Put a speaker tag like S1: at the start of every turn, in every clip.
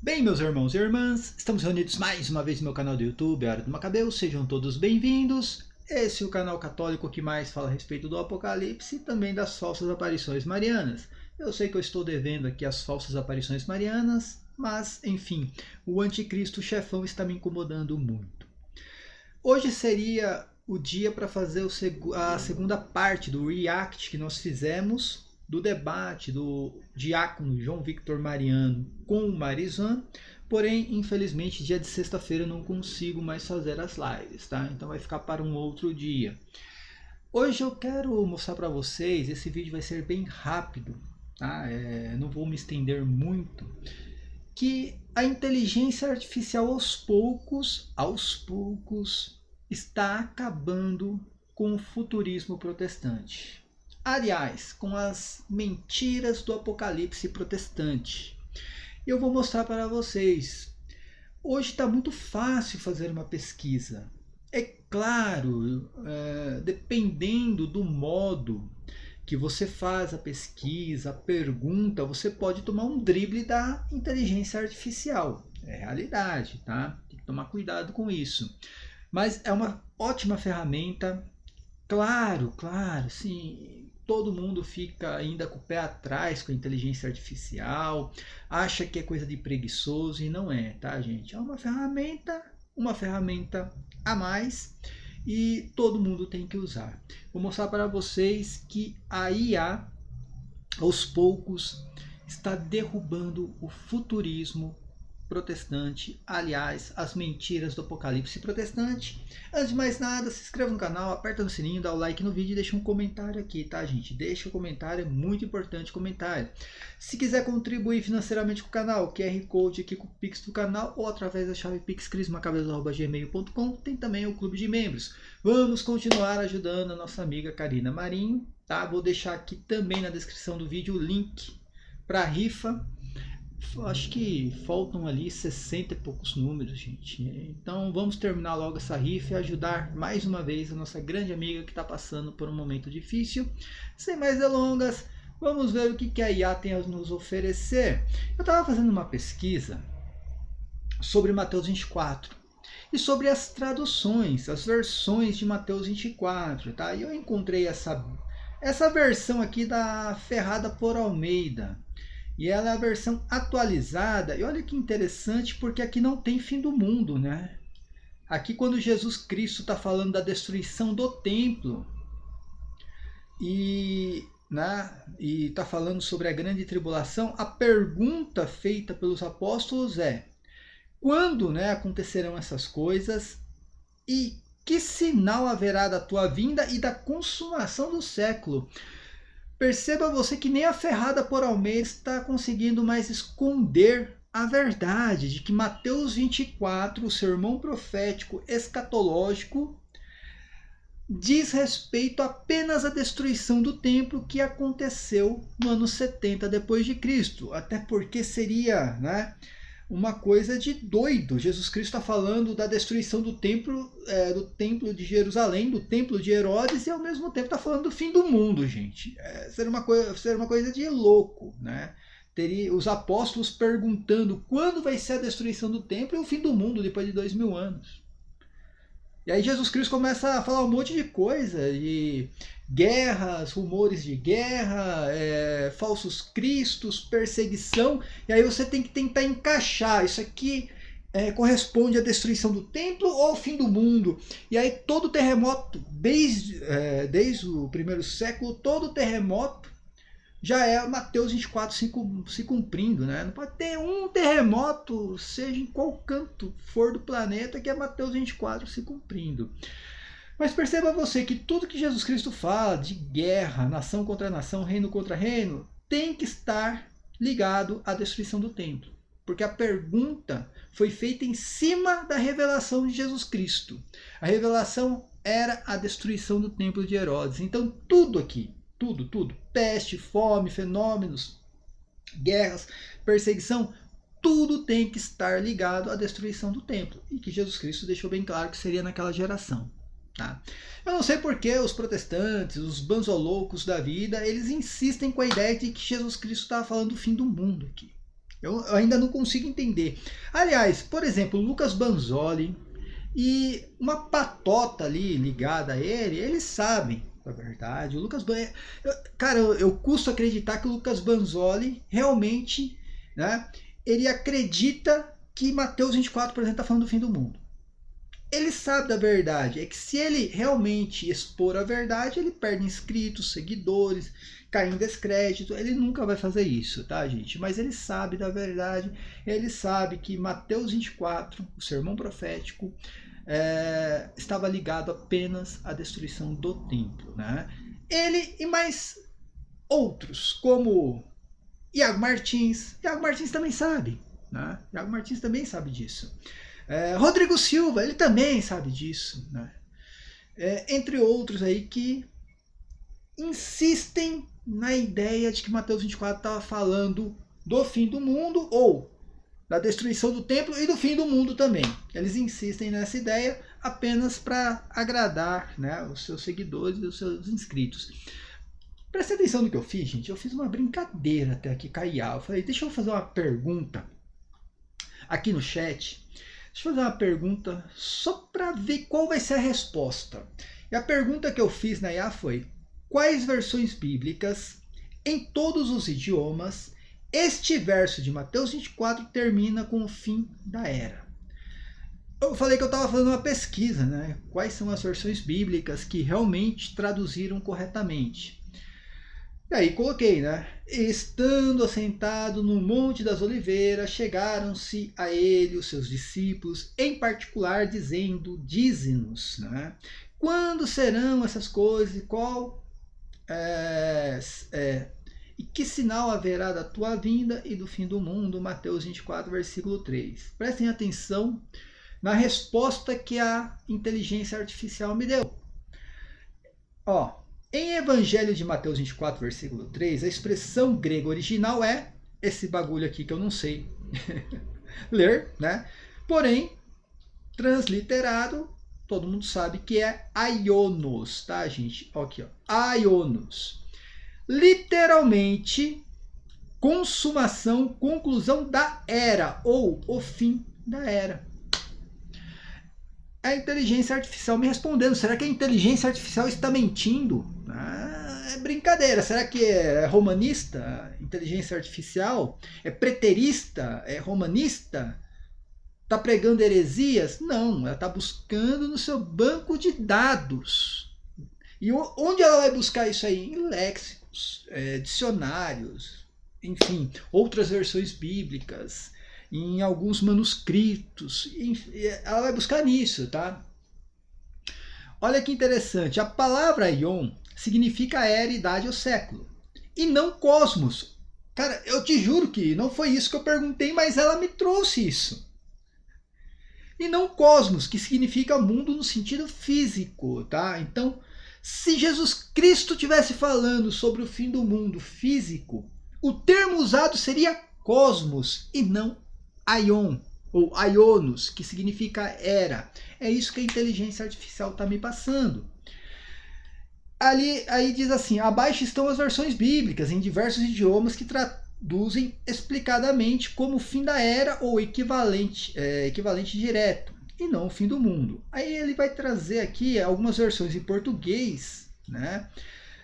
S1: Bem, meus irmãos e irmãs, estamos reunidos mais uma vez no meu canal do YouTube, A Hora do Macabeu. Sejam todos bem-vindos. Esse é o canal católico que mais fala a respeito do Apocalipse e também das falsas aparições marianas. Eu sei que eu estou devendo aqui as falsas aparições marianas, mas, enfim, o anticristo chefão está me incomodando muito. Hoje seria o dia para fazer a segunda parte do react que nós fizemos do debate do diácono João Victor Mariano com o Marizan, porém, infelizmente, dia de sexta-feira eu não consigo mais fazer as lives, tá? Então vai ficar para um outro dia. Hoje eu quero mostrar para vocês, esse vídeo vai ser bem rápido, tá? Não vou me estender muito, que a inteligência artificial aos poucos, está acabando com o futurismo protestante. Aliás, com as mentiras do apocalipse protestante. Eu vou mostrar para vocês. Hoje está muito fácil fazer uma pesquisa. É claro, dependendo do modo que você faz a pesquisa, a pergunta, você pode tomar um drible da inteligência artificial. É realidade, tá? Tem que tomar cuidado com isso. Mas é uma ótima ferramenta. Claro, sim. Todo mundo fica ainda com o pé atrás com a inteligência artificial, acha que é coisa de preguiçoso e não é, tá, gente? É uma ferramenta a mais e todo mundo tem que usar. Vou mostrar para vocês que a IA, aos poucos, está derrubando o futurismo protestante, aliás, as mentiras do apocalipse protestante. Antes de mais nada, se inscreva no canal, aperta no sininho, dá o like no vídeo e deixa um comentário aqui, tá, gente? Deixa o comentário, é muito importante o comentário. Se quiser contribuir financeiramente com o canal, QR Code aqui com o Pix do canal ou através da chave pixcrismacabelo@gmail.com, tem também o clube de membros. Vamos continuar ajudando a nossa amiga Karina Marinho, tá? Vou deixar aqui também na descrição do vídeo o link para a rifa. Acho que faltam ali 60 e poucos números, gente. Então vamos terminar logo essa rifa e ajudar mais uma vez a nossa grande amiga que está passando por um momento difícil. Sem mais delongas, vamos ver o que a IA tem a nos oferecer. Eu estava fazendo uma pesquisa sobre Mateus 24 e sobre as traduções, as versões de Mateus 24, tá? E eu encontrei essa versão aqui da Ferrada por Almeida. E ela é a versão atualizada. E olha que interessante, porque aqui não tem fim do mundo, né? Aqui quando Jesus Cristo está falando da destruição do templo e está falando sobre a grande tribulação, a pergunta feita pelos apóstolos é: quando, acontecerão essas coisas e que sinal haverá da tua vinda e da consumação do século? Perceba você que nem a Ferrada por Almeida está conseguindo mais esconder a verdade de que Mateus 24, o sermão profético escatológico, diz respeito apenas à destruição do templo que aconteceu no ano 70 depois de Cristo. Até porque seria, uma coisa de doido. Jesus Cristo está falando da destruição do templo de Jerusalém, do templo de Herodes, e ao mesmo tempo está falando do fim do mundo, gente. Seria uma coisa de louco, né? Teria os apóstolos perguntando quando vai ser a destruição do templo e o fim do mundo depois de 2000 anos. E aí Jesus Cristo começa a falar um monte de coisa, de guerras, rumores de guerra, falsos cristos, perseguição. E aí você tem que tentar encaixar isso aqui corresponde à destruição do templo ou ao fim do mundo. E aí todo terremoto, desde o primeiro século, todo terremoto já é Mateus 24 se cumprindo, né? Não pode ter um terremoto, seja em qual canto for do planeta, que é Mateus 24 se cumprindo. Mas perceba você que tudo que Jesus Cristo fala de guerra, nação contra nação, reino contra reino, tem que estar ligado à destruição do templo. Porque a pergunta foi feita em cima da revelação de Jesus Cristo. A revelação era a destruição do templo de Herodes. Então tudo aqui, tudo, peste, fome, fenômenos, guerras, perseguição, tudo tem que estar ligado à destruição do templo. E que Jesus Cristo deixou bem claro que seria naquela geração. Tá? Eu não sei porque os protestantes, os banzoloucos da vida, eles insistem com a ideia de que Jesus Cristo estava falando do fim do mundo aqui. Eu ainda não consigo entender. Aliás, por exemplo, o Lucas Banzoli e uma patota ali ligada a ele, eles sabem da verdade. O Lucas cara, eu custo acreditar que o Lucas Banzoli realmente, né, ele acredita que Mateus 24, por exemplo, está falando do fim do mundo. Ele sabe da verdade. É que se ele realmente expor a verdade, ele perde inscritos, seguidores, cai em descrédito. Ele nunca vai fazer isso, tá, gente? Mas ele sabe da verdade. Ele sabe que Mateus 24, o sermão profético, estava ligado apenas à destruição do templo, né? Ele e mais outros, como Iago Martins. Iago Martins também sabe, né? Iago Martins também sabe disso. Rodrigo Silva, ele também sabe disso, né? Entre outros aí que insistem na ideia de que Mateus 24 estava falando do fim do mundo ou da destruição do templo e do fim do mundo também. Eles insistem nessa ideia apenas para agradar, né, os seus seguidores e os seus inscritos. Presta atenção no que eu fiz, gente. Eu fiz uma brincadeira até aqui com a IA. Eu falei, deixa eu fazer uma pergunta aqui no chat. Deixa eu fazer uma pergunta só para ver qual vai ser a resposta. E a pergunta que eu fiz na IA foi: quais versões bíblicas, em todos os idiomas, este verso de Mateus 24 termina com o fim da era? Eu falei que eu estava fazendo uma pesquisa, né? Quais são as versões bíblicas que realmente traduziram corretamente? E aí coloquei, né? Estando assentado no Monte das Oliveiras, chegaram-se a ele os seus discípulos, em particular dizendo, dize-nos, né? Quando serão essas coisas e qual e que sinal haverá da tua vinda e do fim do mundo? Mateus 24, versículo 3. Prestem atenção na resposta que a inteligência artificial me deu. Ó, em Evangelho de Mateus 24, versículo 3, a expressão grega original é esse bagulho aqui que eu não sei ler, né? Porém, transliterado, todo mundo sabe que é aionos, tá, gente? Aqui, ó, aionos. Literalmente, consumação, conclusão da era, ou o fim da era. A inteligência artificial me respondendo. Será que a inteligência artificial está mentindo? É brincadeira. Será que é romanista? Inteligência artificial? É preterista? É romanista? Está pregando heresias? Não, ela está buscando no seu banco de dados. E onde ela vai buscar isso aí? Em léxicos, dicionários, enfim, outras versões bíblicas, em alguns manuscritos, ela vai buscar nisso, tá? Olha que interessante, a palavra aion significa era, idade ou século, e não cosmos. Cara, eu te juro que não foi isso que eu perguntei, mas ela me trouxe isso. E não cosmos, que significa mundo no sentido físico, tá? Então, se Jesus Cristo estivesse falando sobre o fim do mundo físico, o termo usado seria cosmos e não aion, ou aionos, que significa era. É isso que a inteligência artificial está me passando. Aí diz assim, abaixo estão as versões bíblicas em diversos idiomas que traduzem explicadamente como o fim da era ou equivalente direto, e não o fim do mundo. Aí ele vai trazer aqui algumas versões em português, né?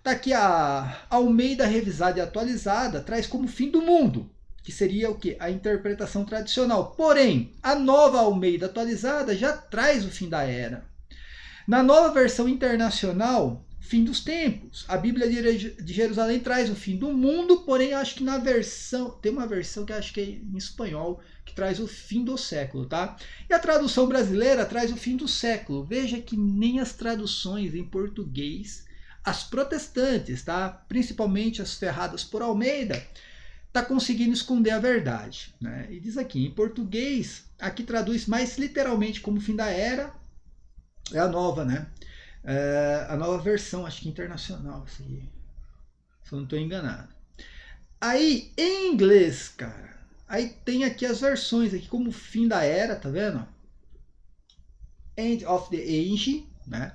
S1: Tá aqui a Almeida Revisada e Atualizada, traz como fim do mundo, que seria o quê? A interpretação tradicional. Porém, a nova Almeida Atualizada já traz o fim da era. Na nova versão internacional, fim dos tempos. A Bíblia de Jerusalém traz o fim do mundo, porém acho que na versão, tem uma versão que acho que é em espanhol, que traz o fim do século, tá? E a tradução brasileira traz o fim do século. Veja que nem as traduções em português, as protestantes, tá? Principalmente as ferradas por Almeida, está conseguindo esconder a verdade, né? E diz aqui, em português, aqui traduz mais literalmente como fim da era, é a nova, né? A nova versão, acho que internacional, se eu não estou enganado. Aí, em inglês, cara, aí tem aqui as versões, aqui como fim da era, tá vendo? End of the Age, né?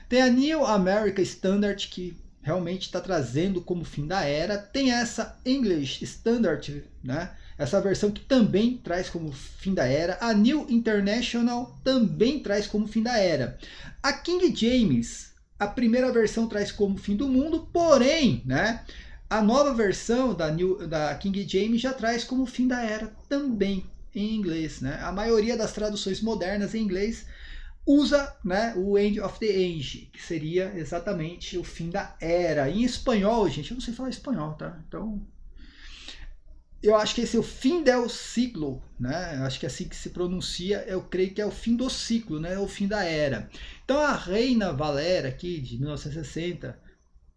S1: Tem a New American Standard, que realmente está trazendo como fim da era. Tem essa English Standard, né? essa versão que também traz como fim da era. A New International também traz como fim da era. A King James, a primeira versão traz como fim do mundo, porém, né, a nova versão da King James já traz como fim da era também em inglês, né? A maioria das traduções modernas em inglês usa, né, o End of the Age, que seria exatamente o fim da era. Em espanhol, gente, eu não sei falar espanhol, tá? Então, eu acho que esse é o fim del ciclo, né? Acho que é assim que se pronuncia, eu creio que é o fim do ciclo, né? O fim da era. Então, a Reina Valera, aqui, de 1960,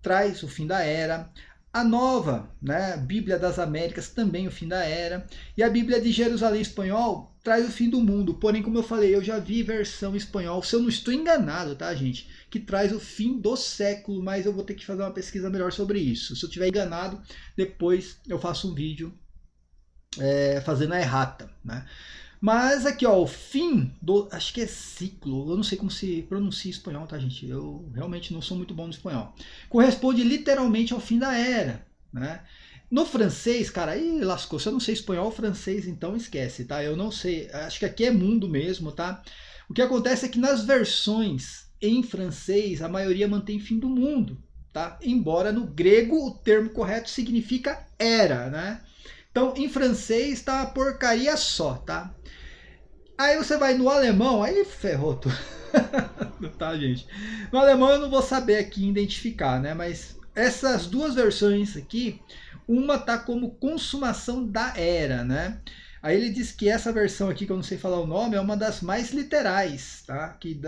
S1: traz o fim da era. A nova, né, Bíblia das Américas, também o fim da era. E a Bíblia de Jerusalém espanhol traz o fim do mundo. Porém, como eu falei, eu já vi versão espanhol, se eu não estou enganado, tá, gente? Que traz o fim do século, mas eu vou ter que fazer uma pesquisa melhor sobre isso. Se eu estiver enganado, depois eu faço um vídeo fazendo a errata, né? Mas aqui, ó, o fim do, acho que é ciclo, eu não sei como se pronuncia em espanhol, tá, gente? Eu realmente não sou muito bom no espanhol. Corresponde literalmente ao fim da era, né? No francês, cara, aí lascou. Se eu não sei espanhol ou francês, então esquece, tá? Eu não sei, acho que aqui é mundo mesmo, tá? O que acontece é que nas versões em francês, a maioria mantém fim do mundo, tá? Embora no grego o termo correto significa era, né? Então, em francês tá uma porcaria só, tá? Aí você vai no alemão, aí ferrou tudo. Tá, gente? No alemão eu não vou saber aqui identificar, né? Mas essas duas versões aqui, uma tá como consumação da era, né? Aí ele diz que essa versão aqui, que eu não sei falar o nome, é uma das mais literais, tá? Que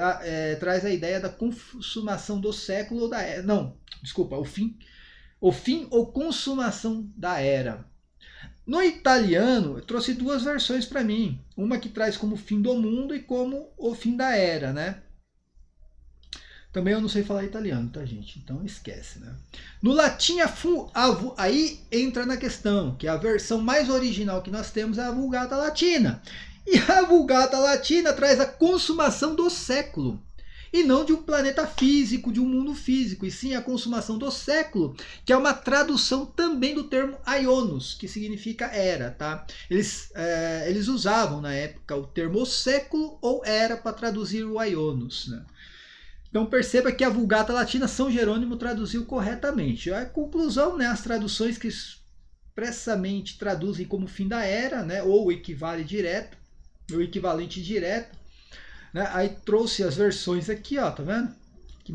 S1: traz a ideia da consumação do século ou da era. Não, desculpa, o fim ou consumação da era. No italiano, eu trouxe duas versões para mim. Uma que traz como fim do mundo e como o fim da era, né? Também eu não sei falar italiano, tá, gente? Então esquece, né? No latim, aí entra na questão, que a versão mais original que nós temos é a Vulgata Latina. E a Vulgata Latina traz a consumação do século. E não de um planeta físico, de um mundo físico, e sim a consumação do século, que é uma tradução também do termo aionos, que significa era, tá? Eles usavam na época o termo século ou era para traduzir o aionos, né? Então perceba que a Vulgata Latina São Jerônimo traduziu corretamente. A conclusão, né, as traduções que expressamente traduzem como fim da era, né, ou o equivalente direto, né? Aí trouxe as versões aqui, ó, tá vendo? Que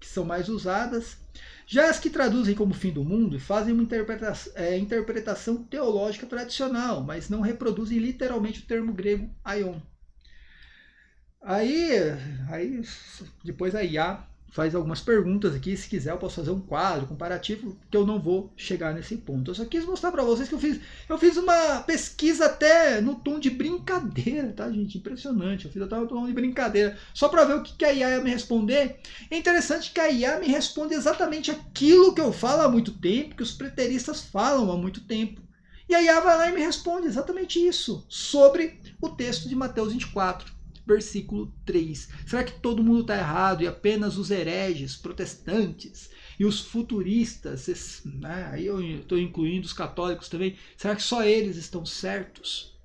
S1: são mais usadas. Já as que traduzem como fim do mundo fazem uma interpretação teológica tradicional, mas não reproduzem literalmente o termo grego aion. Aí depois a IA faz algumas perguntas aqui, se quiser eu posso fazer um quadro comparativo, que eu não vou chegar nesse ponto. Eu só quis mostrar para vocês que eu fiz uma pesquisa até no tom de brincadeira, tá, gente? Impressionante, eu fiz até no tom de brincadeira, só para ver o que a IA ia me responder. É interessante que a IA me responde exatamente aquilo que eu falo há muito tempo, que os preteristas falam há muito tempo. E a IA vai lá e me responde exatamente isso, sobre o texto de Mateus 24. Versículo 3. Será que todo mundo está errado e apenas os hereges, protestantes e os futuristas, né? Aí eu estou incluindo os católicos também, será que só eles estão certos?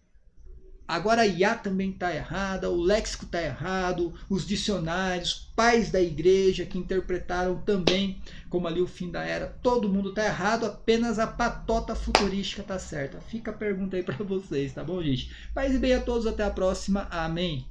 S1: Agora a IA também está errada, o léxico está errado, os dicionários, pais da igreja que interpretaram também como ali o fim da era, todo mundo está errado, apenas a patota futurística está certa. Fica a pergunta aí para vocês, tá bom, gente? Paz e bem a todos, até a próxima, amém.